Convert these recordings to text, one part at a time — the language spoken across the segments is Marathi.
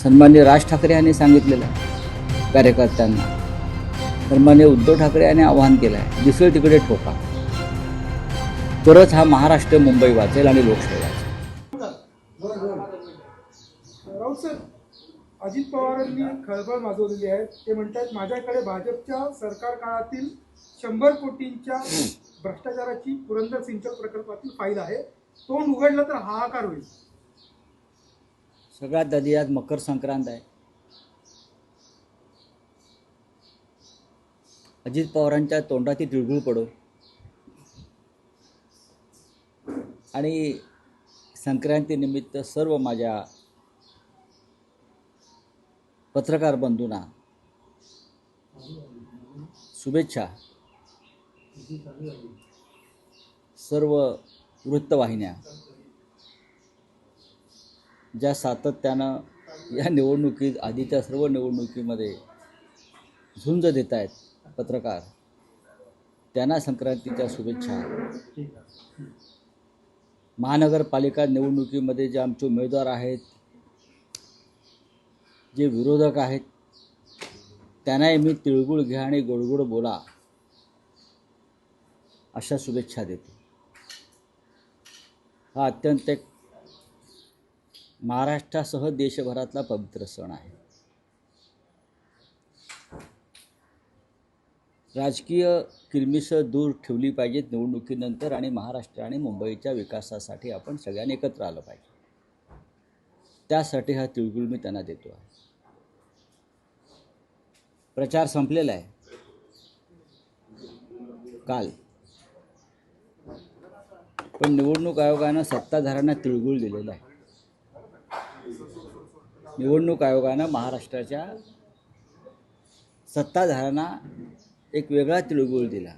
सन्माननीय राज ठाकरे यांनी सांगितलेलं आहे कार्यकर्त्यांना. सन्माननीय उद्धव ठाकरे यांनी आवाहन केलं आहे, दिसेल तिकडे ठोका, तरच हा महाराष्ट्र मुंबई वाचेल आणि लोकशाही वाचेल. राऊत सर, अजित पवारांनी खळबळ माजवलेली आहे. ते म्हणतात माझ्याकडे भाजपच्या सरकार काळातील 100 कोटींच्या भ्रष्टाचाराची पुरंदर सिंचन प्रकल्पातील फाईल आहे. तोंड उघडलं तर हाहाकार होईल. सगळ्यात आधी आज मकर संक्रांत आहे. अजित पवारांच्या तोंडाची तिळगुळ पडो आणि संक्रांतीनिमित्त सर्व माझ्या पत्रकार बंधूंना शुभेच्छा. सर्व वृत्तवाहिन्या ज्या सातत्यानं या निवडणुकीत आधीच्या सर्व निवडणुकीमध्ये झुंज देत आहेत पत्रकार, त्यांना संक्रांतीच्या शुभेच्छा. महानगरपालिका निवडणुकीमध्ये जे आमचे उमेदवार आहेत, जे विरोधक आहेत, त्यांनाही मी तिळगुळ घ्या आणि गोडगोड बोला अशा शुभेच्छा देतो. हा अत्यंत एक महाराष्ट्रासह देशभरातला पवित्र सण आहे. राजकीय किलमिषं दूर ठेवली पाहिजेत निवडणुकीनंतर आणि महाराष्ट्र आणि मुंबईच्या विकासासाठी आपण सगळ्यांनी एकत्र आलं पाहिजे. त्यासाठी हा तिळगुळ मी त्यांना देतो आहे. प्रचार संपलेला आहे काल, पण निवडणूक आयोगानं सत्ताधाऱ्यांना तिळगुळ दिलेला आहे. निवडणूक आयोगानं महाराष्ट्राच्या सत्ताधाऱ्यांना एक वेगळा तिळगुळ दिला.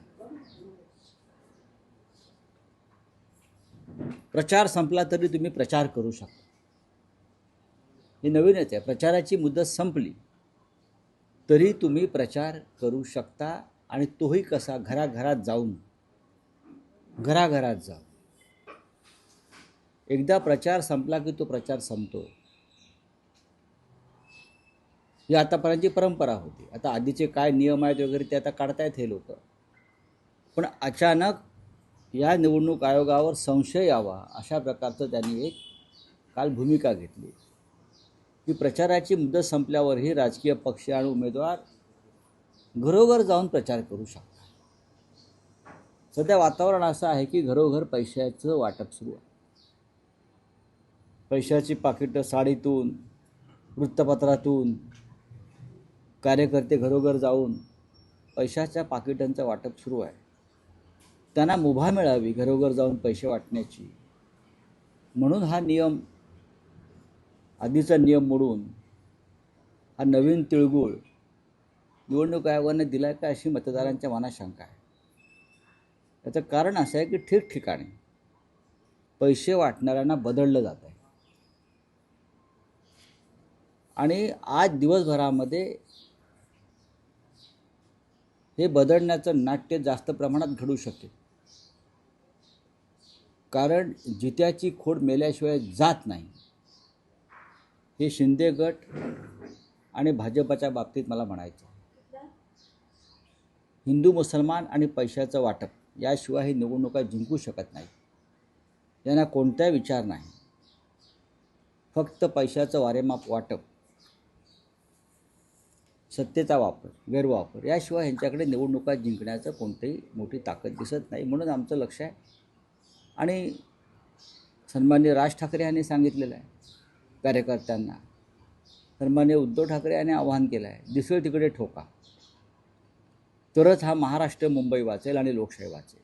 प्रचार संपला तरी तुम्ही प्रचार करू शकता. हे नवीनच आहे. प्रचाराची मुदत संपली तरी तुम्ही प्रचार करू शकता आणि तोही कसा, घराघरात जाऊन. एकदा प्रचार संपला की तो प्रचार संपतो. ही आतापर्यंतची परंपरा होती. आता आधीचे काय नियम आहेत वगैरे ते आता काढतायत हे लोक. पण अचानक या निवडणूक आयोगावर संशय यावा अशा प्रकारचं त्यांनी एक काल भूमिका घेतली की प्रचाराची मुदत संपल्यावरही राजकीय पक्ष आणि उमेदवार घरोघर जाऊन प्रचार करू शकतात. सध्या वातावरण असं आहे की घरोघर पैशाचं वाटप सुरू आहे. पैशाची पाकिटं साडीतून, वृत्तपत्रातून कार्यकर्ते घरोघर जाऊन पैशाच्या पाकिटांचं वाटप सुरू आहे. त्यांना मुभा मिळावी घरोघर जाऊन पैसे वाटण्याची, म्हणून हा नियम, आधीचा नियम मोडून हा नवीन तिळगुळ निवडणूक आयोगाने दिला आहे का अशी मतदारांच्या मनात शंका आहे. याचं कारण असं आहे की ठिकठिकाणी पैसे वाटणाऱ्यांना बदललं जात आहे आणि आज दिवसभरामध्ये हे बदलण्याचं नाट्य जास्त प्रमाणात घडू शकेल. कारण जित्याची खोड मेल्याशिवाय जात नाही, हे शिंदे गट आणि भाजपच्या बाबतीत मला म्हणायचं आहे. हिंदू मुसलमान आणि पैशाचं वाटप याशिवाय ही निवडणुका जिंकू शकत नाही. यांना कोणताही विचार नाही, फक्त पैशाचं वारेमाप वाटप, सत्तेचा वापर, गैरवापर, याशिवाय यांच्याकडे निवडणुका जिंकण्याचं कोणतीही मोठी ताकद दिसत नाही. म्हणून आमचं लक्ष आहे आणि सन्माननीय राज ठाकरे यांनी सांगितलेलं आहे कार्यकर्त्यांना. सन्माननीय उद्धव ठाकरे यांनी आवाहन केलं आहे, दिसेल तिकडे ठोका, तरच हा महाराष्ट्र मुंबई वाचेल आणि लोकशाही वाचेल.